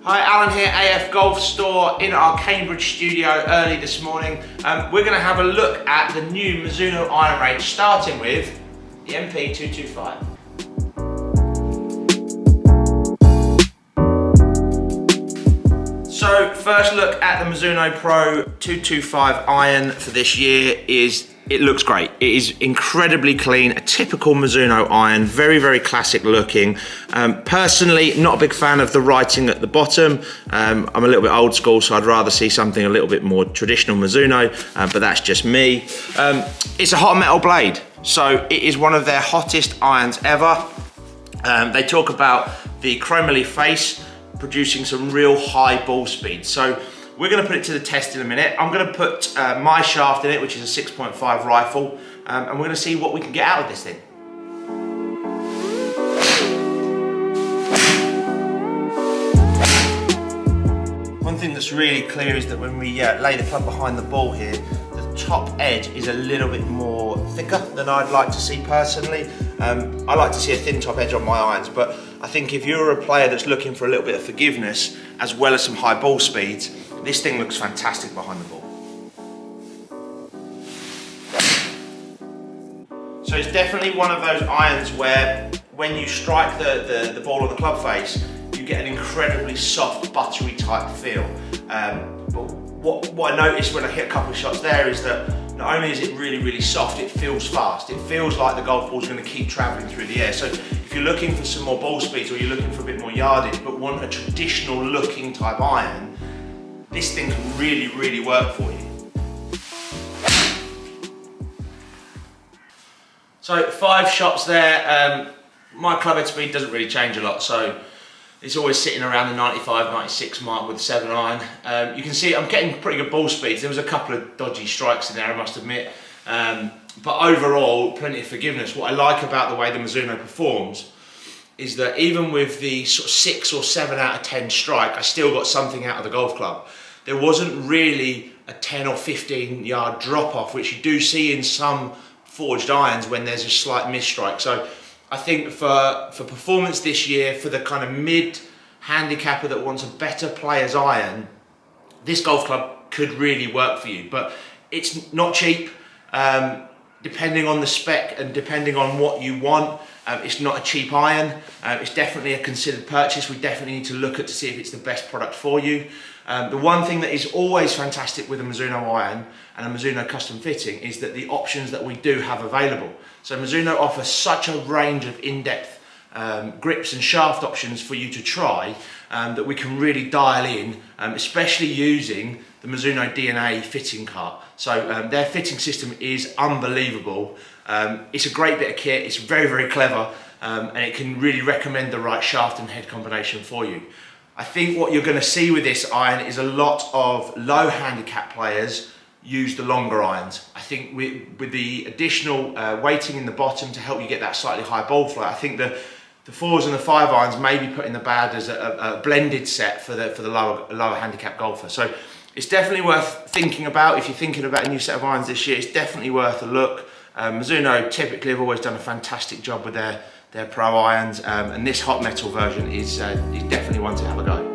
Hi, Alan here, AF Golf Store in our Cambridge studio early this morning. We're going to have a look at the new Mizuno iron range, starting with the MP225. So, first look at the Mizuno Pro 225 iron for this year it looks great. It is incredibly clean, a typical Mizuno iron, very, very classic looking. Personally, not a big fan of the writing at the bottom. I'm a little bit old school, so I'd rather see something a little bit more traditional Mizuno, but that's just me. It's a hot metal blade, so it is one of their hottest irons ever. They talk about the chromoly face producing some real high ball speed. So we're going to put it to the test in a minute. I'm going to put my shaft in it, which is a 6.5 rifle, and we're going to see what we can get out of this thing. One thing that's really clear is that when we lay the club behind the ball here, the top edge is a little bit more thicker than I'd like to see personally. I like to see a thin top edge on my irons, but I think if you're a player that's looking for a little bit of forgiveness as well as some high ball speeds, this thing looks fantastic behind the ball. So it's definitely one of those irons where when you strike the ball on the club face, you get an incredibly soft, buttery type feel. But what I noticed when I hit a couple of shots there is that not only is it really, really soft, it feels fast. It feels like the golf ball's going to keep traveling through the air. So if you're looking for some more ball speeds or you're looking for a bit more yardage but want a traditional looking type iron, this thing can really, really work for you. So 5 shots there. My club head speed doesn't really change a lot, so it's always sitting around the 95, 96 mark with the 7 iron. You can see I'm getting pretty good ball speeds. There was a couple of dodgy strikes in there, I must admit. But overall, plenty of forgiveness. What I like about the way the Mizuno performs is that even with the sort of 6 or 7 out of 10 strike, I still got something out of the golf club. There wasn't really a 10 or 15 yard drop off, which you do see in some forged irons when there's a slight misstrike. So I think for performance this year, for the kind of mid handicapper that wants a better player's iron, this golf club could really work for you. But it's not cheap. Depending on the spec and depending on what you want, it's not a cheap iron. It's definitely a considered purchase. We definitely need to look at to see if it's the best product for you. The one thing that is always fantastic with a Mizuno iron and a Mizuno custom fitting is that the options that we do have available. So Mizuno offers such a range of in-depth grips and shaft options for you to try that we can really dial in, especially using the Mizuno DNA fitting cart. So their fitting system is unbelievable. It's a great bit of kit, it's very, very clever, and it can really recommend the right shaft and head combination for you. I think what you're going to see with this iron is a lot of low handicap players use the longer irons. I think with the additional weighting in the bottom to help you get that slightly high ball flight, I think the 4s and the 5 irons may be put in the bag as a blended set for the lower handicap golfer. So it's definitely worth thinking about. If you're thinking about a new set of irons this year, it's definitely worth a look. Mizuno typically have always done a fantastic job with their pro irons, and this hot metal version is definitely one to have a go.